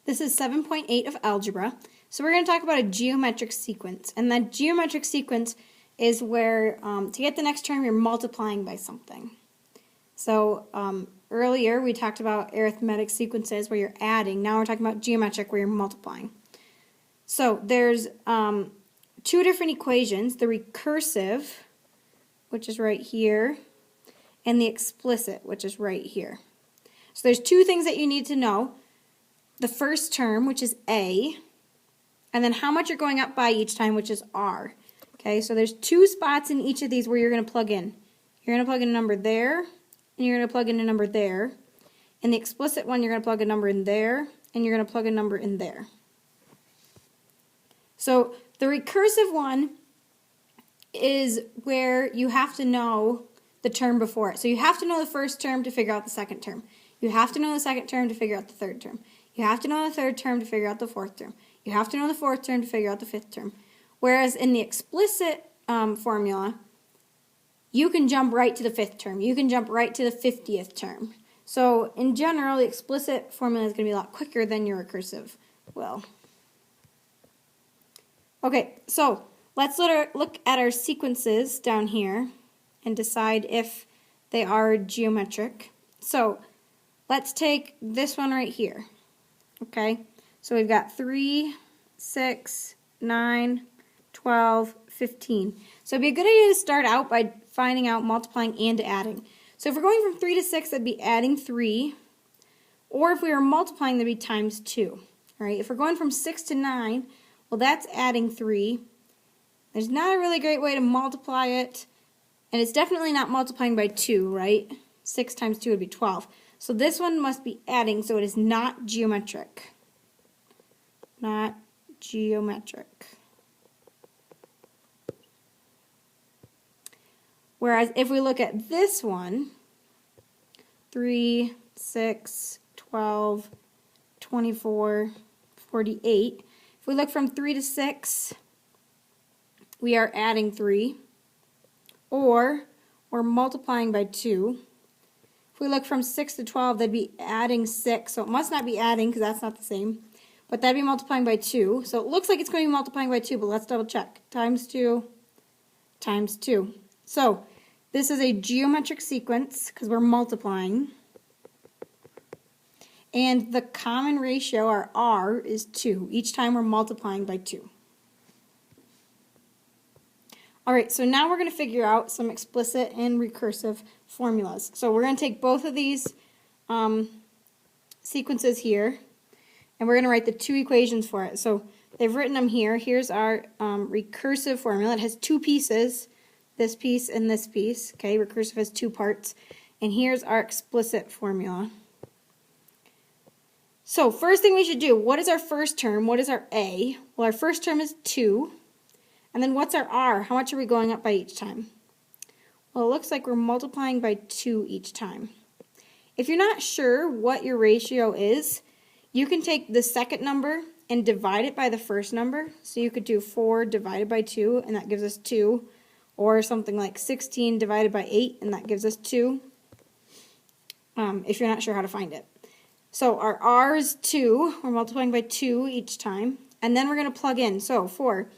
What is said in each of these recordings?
This is 7.8 of Algebra. So we're going to talk about a geometric sequence. And that geometric sequence is where, to get the next term, you're multiplying by something. So earlier we talked about arithmetic sequences where you're adding. Now we're talking about geometric where you're multiplying. So there's two different equations, the recursive, which is right here, and the explicit, which is right here. So there's two things that you need to know. The first term, which is A, and then how much you're going up by each time, which is R. Okay, so there's two spots in each of these where you're going to plug in. You're going to plug in a number there, and you're going to plug in a number there. In the explicit one, you're going to plug a number in there, and you're going to plug a number in there. So the recursive one is where you have to know the term before it. So you have to know the first term to figure out the second term. You have to know the second term to figure out the third term. You have to know the third term to figure out the fourth term. You have to know the fourth term to figure out the fifth term. Whereas in the explicit formula, you can jump right to the fifth term. You can jump right to the 50th term. So in general, the explicit formula is going to be a lot quicker than your recursive will. Okay, so let's look at our sequences down here and decide if they are geometric. So let's take this one right here. Okay, so we've got 3, 6, 9, 12, 15. So it'd be a good idea to start out by finding out multiplying and adding. So if we're going from 3 to 6, that'd be adding 3. Or if we were multiplying, that'd be times 2. All right, if we're going from 6 to 9, well, that's adding 3. There's not a really great way to multiply it. And it's definitely not multiplying by 2, right? 6 times 2 would be 12. So this one must be adding, so it is not geometric. Not geometric. Whereas if we look at this one, 3, 6, 12, 24, 48. If we look from 3 to 6, we are adding 3. Or we're multiplying by 2. If we look from 6 to 12, that'd be adding 6. So it must not be adding because that's not the same. But that'd be multiplying by 2. So it looks like it's going to be multiplying by 2, but let's double check. Times 2 times 2. So this is a geometric sequence because we're multiplying. And the common ratio, our R, is 2. Each time we're multiplying by 2. Alright, so now we're going to figure out some explicit and recursive formulas. So we're going to take both of these sequences here, and we're going to write the two equations for it. So they've written them here. Here's our recursive formula. It has two pieces, this piece and this piece. Okay, recursive has two parts. And here's our explicit formula. So first thing we should do, what is our first term? What is our A? Well, our first term is 2. And then what's our R? How much are we going up by each time? Well, it looks like we're multiplying by 2 each time. If you're not sure what your ratio is, you can take the second number and divide it by the first number. So you could do 4 divided by 2, and that gives us 2. Or something like 16 divided by 8, and that gives us 2. If you're not sure how to find it. So our R is 2. We're multiplying by 2 each time. And then we're going to plug in. So for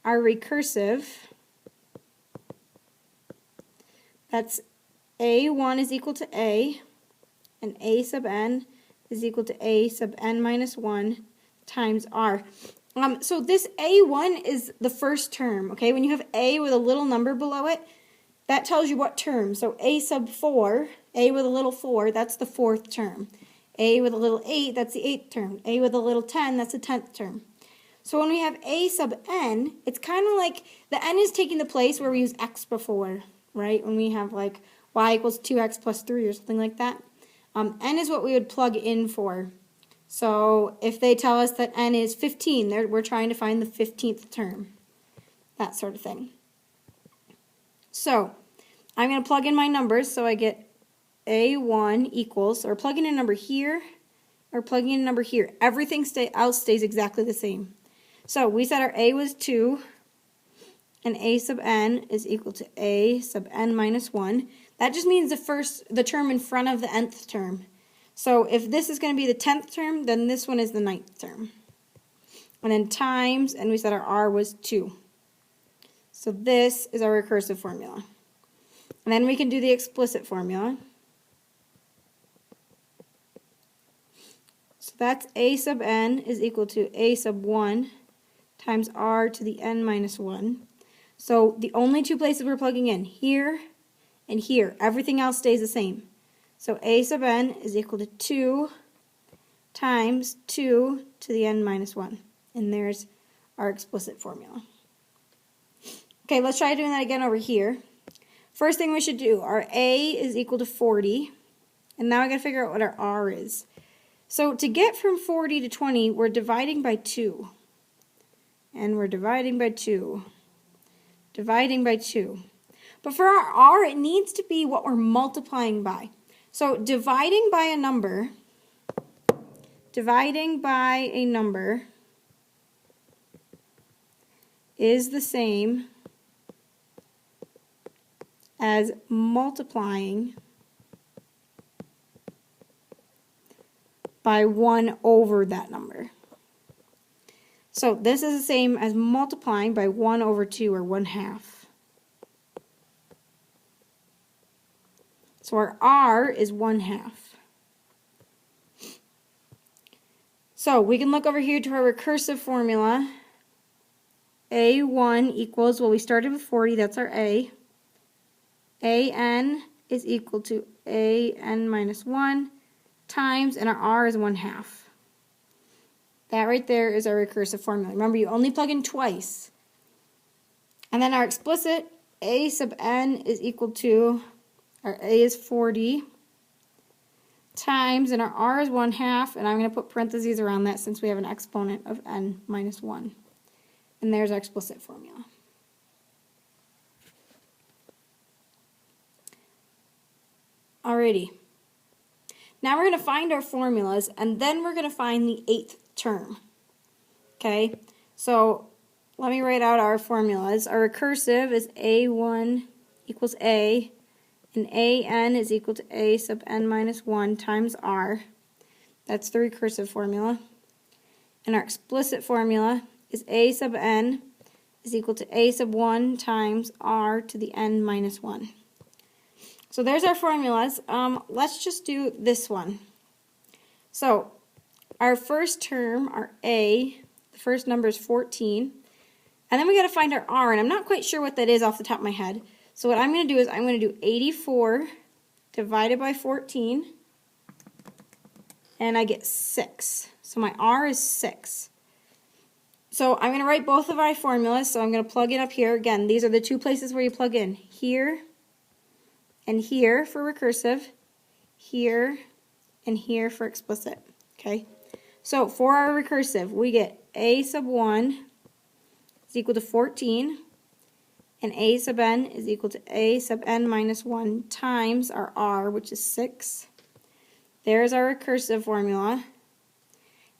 our recursive, that's A1 is equal to A, and A sub n is equal to A sub n minus 1 times R. So this A1 is the first term, okay? When you have A with a little number below it, that tells you what term. So A sub 4, A with a little 4, that's the 4th term. A with a little 8, that's the 8th term. A with a little 10, that's the 10th term. So when we have A sub n, it's kind of like the n is taking the place where we use x before, right? When we have like y equals 2x plus 3 or something like that. N is what we would plug in for. So if they tell us that n is 15, we're trying to find the 15th term. That sort of thing. So I'm going to plug in my numbers so I get A1 equals, or plugging in a number here, or plugging in a number here. Everything else stays exactly the same. So we said our A was 2, and A sub n is equal to A sub n minus 1. That just means the term in front of the nth term. So if this is going to be the 10th term, then this one is the 9th term. And then times, and we said our r was 2. So this is our recursive formula. And then we can do the explicit formula. So that's a sub n is equal to a sub 1 times r to the n minus 1. So the only two places we're plugging in, here and here. Everything else stays the same. So a sub n is equal to 2 times 2 to the n minus 1. And there's our explicit formula. Okay, let's try doing that again over here. First thing we should do, our a is equal to 40. And now I got to figure out what our r is. So to get from 40 to 20, we're dividing by 2. And we're dividing by 2. Dividing by 2. But for our r, it needs to be what we're multiplying by. So dividing by a number is the same as multiplying by 1 over that number. So this is the same as multiplying by 1 over 2, or 1/2. So our r is 1/2. So we can look over here to our recursive formula. A1 equals, well, we started with 40, that's our a. an is equal to an minus 1 times, and our r is 1/2. That right there is our recursive formula. Remember, you only plug in twice. And then our explicit, a sub n is equal to, our a is 40, times, and our r is 1/2, and I'm going to put parentheses around that since we have an exponent of n minus 1. And there's our explicit formula. Alrighty. Now we're going to find our formulas, and then we're going to find the 8th term. Okay, so let me write out our formulas. Our recursive is a1 equals a, and an is equal to a sub n minus 1 times r. That's the recursive formula. And our explicit formula is a sub n is equal to a sub 1 times r to the n minus 1. So there's our formulas. Let's just do this one. So our first term, our a, the first number is 14. And then we got to find our r, and I'm not quite sure what that is off the top of my head. So what I'm going to do is I'm going to do 84 divided by 14, and I get 6. So my r is 6. So I'm going to write both of my formulas, so I'm going to plug it up here. Again, these are the two places where you plug in. Here and here for recursive, here and here for explicit. Okay? So for our recursive, we get a sub 1 is equal to 14, and a sub n is equal to a sub n minus 1 times our r, which is 6. There's our recursive formula.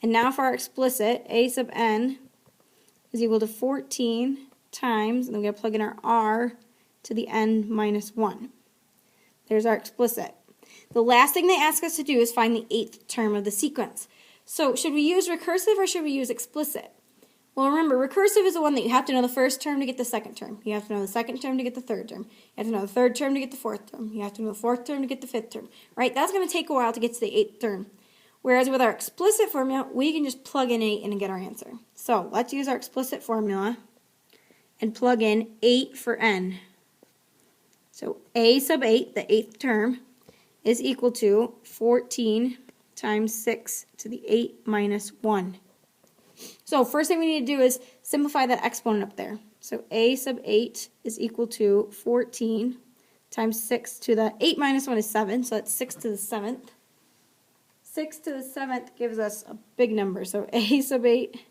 And now for our explicit, a sub n is equal to 14 times, and then we're going to plug in our r to the n minus 1. There's our explicit. The last thing they ask us to do is find the 8th term of the sequence. So should we use recursive or should we use explicit? Well, remember, recursive is the one that you have to know the first term to get the second term. You have to know the second term to get the third term. You have to know the third term to get the fourth term. You have to know the fourth term to get the fifth term. Right? That's going to take a while to get to the 8th term. Whereas with our explicit formula, we can just plug in 8 and get our answer. So let's use our explicit formula and plug in 8 for n. So a sub 8, the 8th term, is equal to 14 times 6 to the 8 minus 1. So first thing we need to do is simplify that exponent up there. So a sub 8 is equal to 14 times 6 to the 8 minus 1 is 7, so that's 6 to the 7th. 6 to the 7th gives us a big number. So a sub 8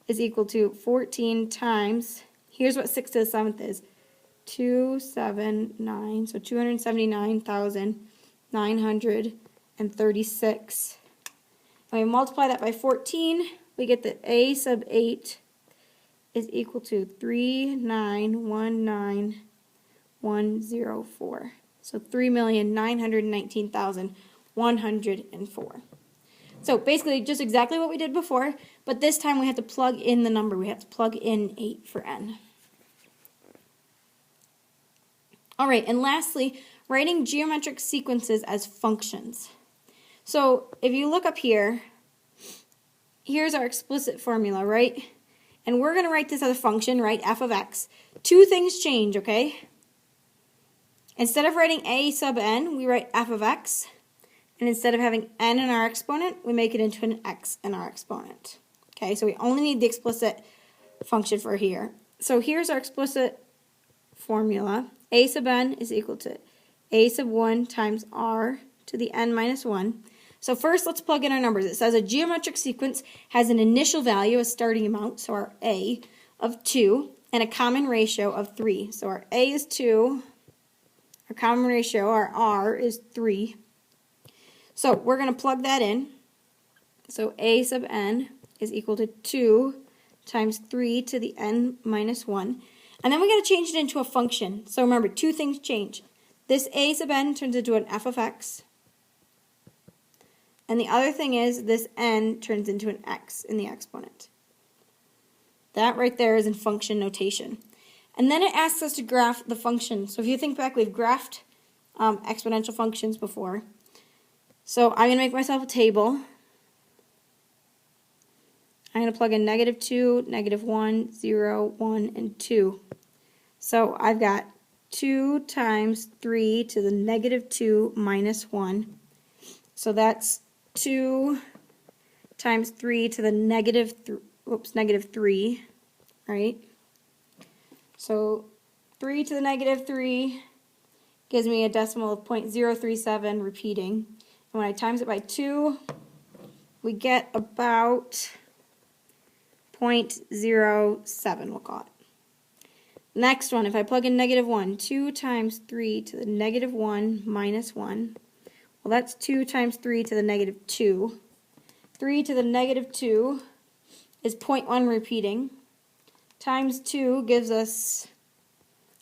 is equal to 14 times, here's what 6 to the 7th is, 279, so 279,936. And we multiply that by 14, we get that a sub 8 is equal to 3919104. So 3,919,104. 104. So basically just exactly what we did before, but this time we have to plug in the number. We have to plug in 8 for n. All right, and lastly, writing geometric sequences as functions. So if you look up here, here's our explicit formula, right? And we're going to write this as a function, right? F of x. Two things change, okay? Instead of writing a sub n, we write f of x. And instead of having n in our exponent, we make it into an x in our exponent. Okay, so we only need the explicit function for here. So here's our explicit formula. A sub n is equal to a sub 1 times r to the n minus 1. So first let's plug in our numbers. It says a geometric sequence has an initial value, a starting amount, so our a, of 2, and a common ratio of 3. So our a is 2, our common ratio, our r, is 3. So we're going to plug that in. So a sub n is equal to 2 times 3 to the n minus 1. And then we got to change it into a function. So remember, two things change. This a sub n turns into an f of x. And the other thing is this n turns into an x in the exponent. That right there is in function notation. And then it asks us to graph the function. So if you think back, we've graphed exponential functions before. So I'm going to make myself a table. I'm going to plug in -2, -1, 0, 1, and 2. So I've got 2 times 3 to the -2 minus 1. So that's 2 times 3 to the -3, right? So 3 to the -3 gives me a decimal of 0.037 repeating. And when I times it by 2, we get about 0.07, we'll call it. Next one, if I plug in -1, 2 times 3 to the -1 minus 1. Well, that's 2 times 3 to the -2. 3 to the -2 is 0.1 repeating. Times 2 gives us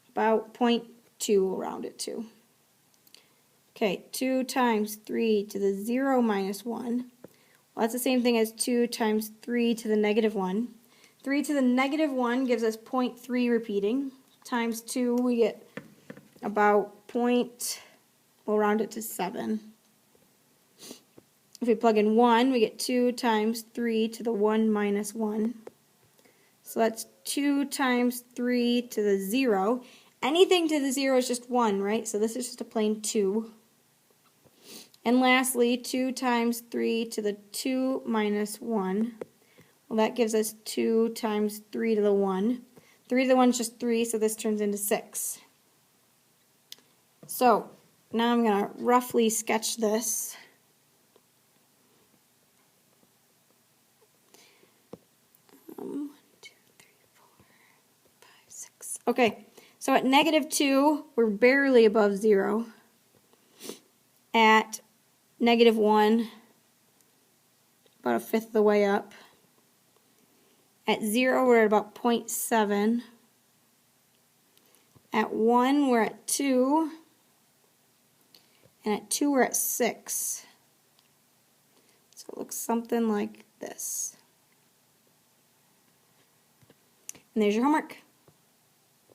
about 0.2, we'll round it to. Okay, 2 times 3 to the 0 minus 1. Well, that's the same thing as 2 times 3 to the -1. 3 to the -1 gives us 0.3 repeating. Times 2, we get about we'll round it to 7. If we plug in 1, we get 2 times 3 to the 1 minus 1. So that's 2 times 3 to the 0. Anything to the 0 is just 1, right? So this is just a plain 2. And lastly, 2 times 3 to the 2 minus 1. Well, that gives us 2 times 3 to the 1. 3 to the 1 is just 3, so this turns into 6. So now I'm going to roughly sketch this. Okay, so at -2, we're barely above 0. At -1, about a fifth of the way up. At 0, we're at about 0.7. At 1, we're at 2. And at 2, we're at 6. So it looks something like this. And there's your homework.